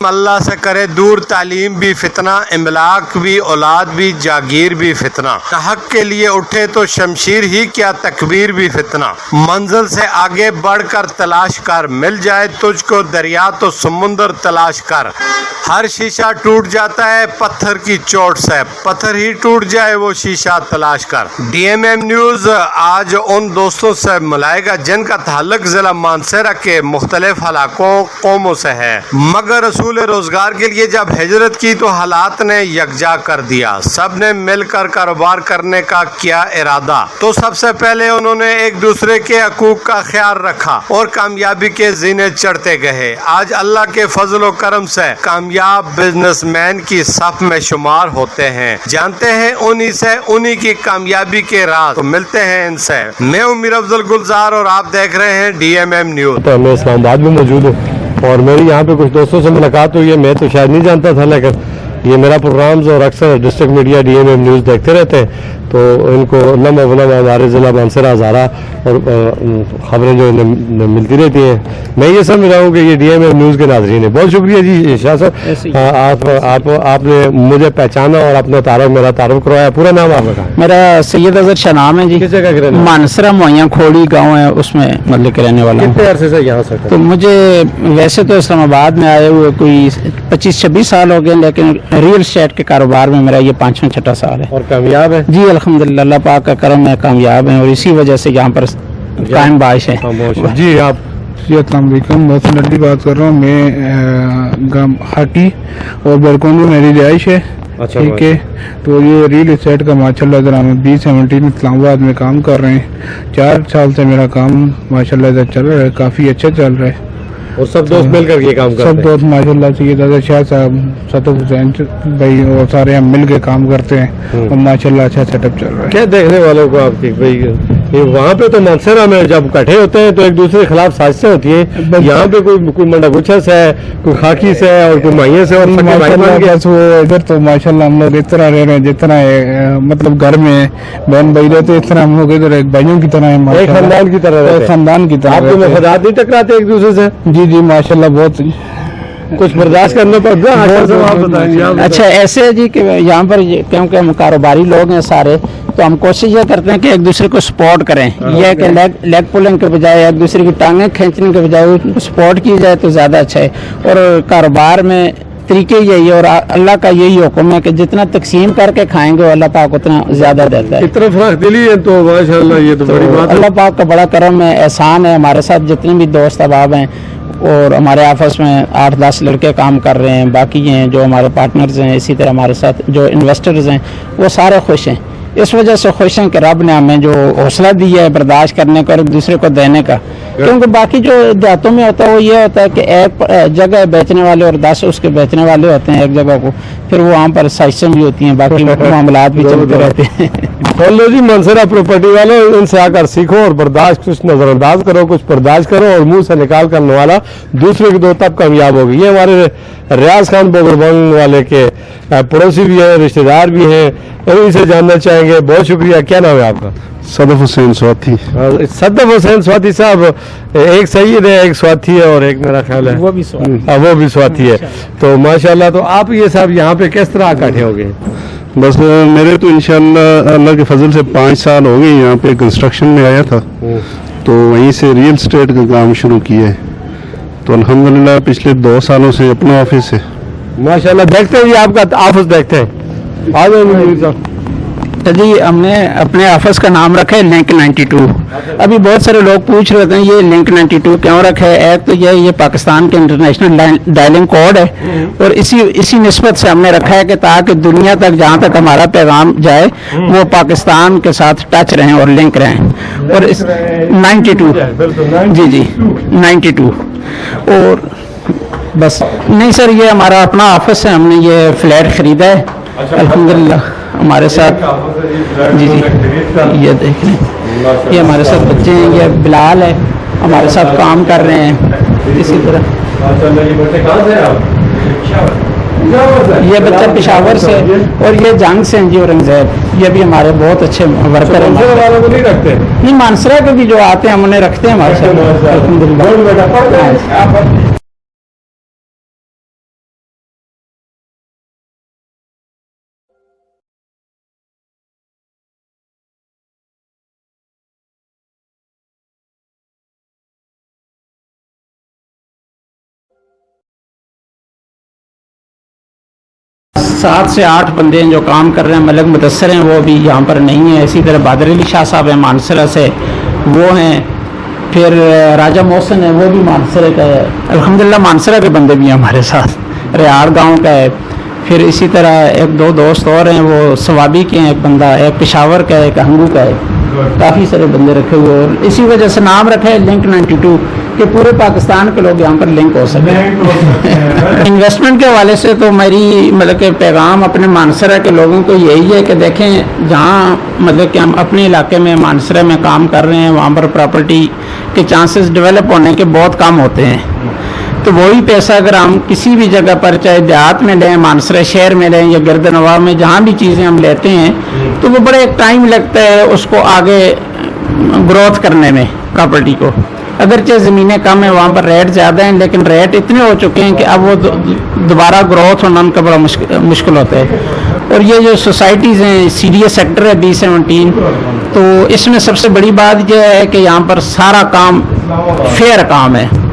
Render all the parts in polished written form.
अल्लाह से करे दूर, तालीम भी फितना, इमलाक भी, औलाद भी, जागीर भी फितना। हक के लिए उठे तो शमशीर ही क्या, तकबीर भी फितना। मंजिल से आगे बढ़कर तलाश कर, मिल जाए तुझको दरिया तो समुंदर तलाश कर। हर शीशा टूट जाता है पत्थर की चोट से, पत्थर ही टूट जाए वो शीशा तलाश कर। DMM न्यूज़ आज उन दोस्तों से मिलाएगा जिनका ताल्लुक जिला मानसरा के मुख्तलिफ इलाकों कौमों से है, मगर रसूल रोजगार के लिए जब हिजरत की तो हालात ने यकजा कर दिया। सब ने मिलकर कारोबार करने का किया इरादा, तो सबसे पहले उन्होंने एक दूसरे के हकूक का ख्याल रखा और कामयाबी के जीने चढ़ते गए। आज अल्लाह के फजल व करम से कामयाब बिजनेसमैन की सफ में शुमार होते हैं। जानते हैं उन्हीं से उन्हीं की कामयाबी के राज, तो मिलते हैं इनसे। मैं हूं मीर अफजल गुलजार और आप देख रहे हैं DMM न्यूज़। तो मैं इस्लामाबाद में मौजूद हूँ और मेरी यहाँ पे कुछ दोस्तों से मुलाकात हुई है। मैं तो शायद नहीं जानता था, लेकिन ये मेरा प्रोग्राम्स और अक्सर डिस्ट्रिक्ट मीडिया DMM न्यूज़ देखते रहते हैं, तो इनको लम्हा वलम्हा हमारे ज़िला मानसरा हज़ारा और ख़बरें जो इन्हें मिलती रहती हैं। मैं ये समझ रहा हूँ कि ये DMM न्यूज़ के नाज़रीन है। बहुत शुक्रिया जी शाह साहब, आपने मुझे पहचाना और अपना मेरा तारुफ करवाया। पूरा नाम आपका? मेरा सैयद अजहर शाह नाम है जी। किस जगह के रहने? मानसरा मोया खोड़ी गाँव है, उसमें मतलब के रहने वाला। कितने अरसे से यहाँ से? तो मुझे वैसे तो इस्लामाबाद में आए हुए कोई 25-26 साल हो गए, लेकिन रियल एस्टेट के कारोबार में मेरा ये 5वां-6वां साल है। और कामयाब है जी अल्हम्दुलिल्लाह, अल्लाह पाक का करम है, कामयाब हैं और इसी वजह से यहाँ पर कायम बाइश है। जी आप? जी अस्सलाम वालेकुम, मोहसिन अली बात कर रहा हूँ। मैं गाँव हाटी और बरकोंडी मेरी रिहाइश है। अच्छा, ठीक है, तो ये रियल एस्टेट का माशाल्लाह जरा हम B17 इस्लामाबाद में काम कर रहे हैं। 4 साल से मेरा काम माशाल्लाह इधर चल रहा है, काफ़ी अच्छा चल रहा है। और सब दोस्त मिलकर ये काम करते हैं? सब दोस्त माशाल्लाह से, ये शाह साहब, सतफ हुसैन भाई और सारे हम मिल के काम करते हैं और माशाल्लाह अच्छा सेटअप चल रहा है। क्या देखने वालों को आपकी भाई ये वहाँ पे तो मानसरा में जब इकट्ठे होते हैं तो एक दूसरे के खिलाफ साजिशें होती है, यहाँ पे कोई मंडागुच्छा से है, कोई खाकी से है और कोई माइये से, और वो इधर तो माशाल्लाह हम लोग इस तरह रह रहे हैं जितना है, मतलब घर में बहन भाई रहते इस तरह हम लोग इधर एक भाइयों की तरह है, एक खानदान की तरह, खानदान की तरह। आपको मफादात नहीं टकराते एक दूसरे से? जी जी माशाल्लाह, बहुत कुछ बर्दाश्त करना पड़ता है। आप बताएंगे? अच्छा ऐसे है जी कि यहाँ पर क्योंकि हम कारोबारी लोग हैं सारे, तो हम कोशिश ये करते हैं कि एक दूसरे को सपोर्ट करें। यह कि लेग पुलिंग के बजाय एक दूसरे की टांगें खींचने के बजाय उनको सपोर्ट की जाए तो ज़्यादा अच्छा है। और कारोबार में तरीके यही है और अल्लाह का यही हुक्म है कि जितना तकसीम करके खाएंगे अल्लाह पाक उतना ज़्यादा देता है। इतना फराख दिली है तो माशाल्लाह, ये तो बड़ी बात है। अल्लाह पाक का बड़ा करम है, एहसान है। हमारे साथ जितने भी दोस्त अहबाब हैं और हमारे आपस में 8-10 लड़के काम कर रहे हैं, बाकी हैं जो हमारे पार्टनर्स हैं, इसी तरह हमारे साथ जो इन्वेस्टर्स हैं, वो सारे खुश हैं। इस वजह से खुश हैं कि रब ने हमें जो हौसला दिया है बर्दाश्त करने का और एक दूसरे को देने का। क्योंकि बाकी जो देहातों में होता है वो ये होता है कि एक जगह बेचने वाले और 10 उसके बेचने वाले होते हैं एक जगह को, फिर वो वहाँ पर साजिशें भी होती हैं, बाकी मामलात भी चलते रहते हैं। बोलो जी मानसरा प्रॉपर्टी वालों, इनसे आकर सीखो और बर्दाश्त कुछ नजरअंदाज करो, कुछ बर्दाश्त करो और मुंह से निकाल करने वाला दूसरे की दो तब कामयाब होगी। ये हमारे रियाज खान बोगरबंग वाले के पड़ोसी भी हैं, रिश्तेदार भी हैं, इन्हीं से जानना चाहेंगे। बहुत शुक्रिया। क्या नाम है आपका? सदफ हुसैन स्वाति। सदफ हुसैन स्वाति साहब, एक सईद है, एक स्वाति है और एक मेरा ख्याल है वो भी स्वाति है। तो माशाल्लाह, तो आप ये साहब यहाँ पे किस तरह इकट्ठे हो गए? बस मेरे तो इंशाल्लाह अल्लाह के फजल से 5 साल हो गए यहाँ पे कंस्ट्रक्शन में आया था, तो वहीं से रियल एस्टेट का काम शुरू किया है। तो अल्हम्दुलिल्लाह पिछले 2 सालों से अपना ऑफिस है। माशाल्लाह, देखते हैं ये आपका ऑफिस, देखते हैं। आ जाओ जी, हमने अपने ऑफिस का नाम रखा है लिंक 92। अभी बहुत सारे लोग पूछ रहे थे ये लिंक 92 क्यों रखा है। एक तो ये पाकिस्तान के इंटरनेशनल डायलिंग कोड है और इसी निस्बत से हमने रखा है कि ताकि दुनिया तक जहाँ तक हमारा पैगाम जाए वो पाकिस्तान के साथ टच रहें और लिंक रहें। और इस 92 जी 92 और बस नहीं सर, ये हमारा अपना ऑफिस है, हमने ये फ्लैट खरीदा है अल्हम्दुलिल्लाह। हमारे साथ जी ये देख लें, ये हमारे साथ बच्चे हैं, ये बिलाल है हमारे साथ काम कर रहे हैं। इसी तरह ये बच्चा पेशावर से और ये जंग से हैं जी औरंगजेब, ये भी हमारे बहुत अच्छे वर्कर हैं। नहीं, मानसरा के भी जो आते हैं हम उन्हें रखते हैं हमारे साथ अल्हम्दुलिल्लाह। 7 से 8 बंदे हैं जो काम कर रहे हैं। मलक मुदस्सर हैं, वो भी यहाँ पर नहीं है। इसी तरह बादर अली शाह साहब हैं मानसरा से, वो हैं। फिर राजा मोहसिन है, वो भी मानसरे का है। अल्हम्दुलिल्लाह मानसरा के बंदे भी हैं हमारे साथ, रियाड़ गांव का है। फिर इसी तरह एक दो दोस्त और हैं, वो सवाबी के हैं, एक बंदा, एक पेशावर का है, एक हंगू का है। काफ़ी सारे बंदे रखे हुए और इसी वजह से नाम रखा है लिंक 92 कि पूरे पाकिस्तान के लोग यहाँ पर लिंक हो सके। इन्वेस्टमेंट के हवाले से तो मेरी मतलब कि पैगाम अपने मानसरा के लोगों को यही है कि देखें, जहाँ मतलब कि हम अपने इलाके में मानसरा में काम कर रहे हैं, वहाँ पर प्रॉपर्टी के चांसेस डेवलप होने के बहुत कम होते हैं। तो वही पैसा अगर हम किसी भी जगह पर, चाहे देहात में लें, मानसरा शहर में लें या गिरदनवा में, जहाँ भी चीज़ें हम लेते हैं, तो वो बड़े टाइम लगता है उसको आगे ग्रोथ करने में प्रॉपर्टी को। अगरचे ज़मीनें कम है, वहाँ पर रेट ज़्यादा हैं, लेकिन रेट इतने हो चुके हैं कि अब वो दोबारा ग्रोथ होना उनका बड़ा मुश्किल होता है। और ये जो सोसाइटीज़ हैं, सीडीएस सेक्टर है B17, तो इसमें सबसे बड़ी बात यह है कि यहाँ पर सारा काम फेयर काम है।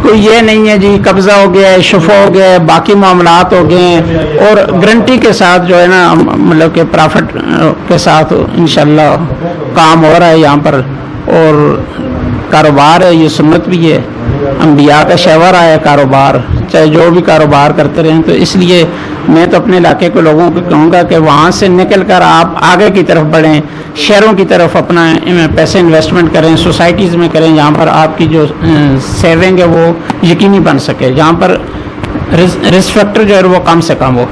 कोई ये नहीं है जी कब्ज़ा हो गया है, शुफा हो गया है, बाकी मामलात हो गए हैं, और गारंटी के साथ जो है ना, मतलब कि प्रॉफिट के साथ इंशाल्लाह काम हो रहा है यहाँ पर। और कारोबार है, ये सुन्नत भी है, अंबिया का शहवर आया कारोबार, चाहे जो भी कारोबार करते रहें। तो इसलिए मैं तो अपने इलाके के लोगों को कहूँगा कि वहाँ से निकल कर आप आगे की तरफ बढ़ें, शहरों की तरफ अपना पैसे इन्वेस्टमेंट करें, सोसाइटीज़ में करें, जहाँ पर आपकी जो सेविंग है वो यकीनी बन सके, जहाँ पर रिस्क फैक्टर जो है वो कम से कम हो।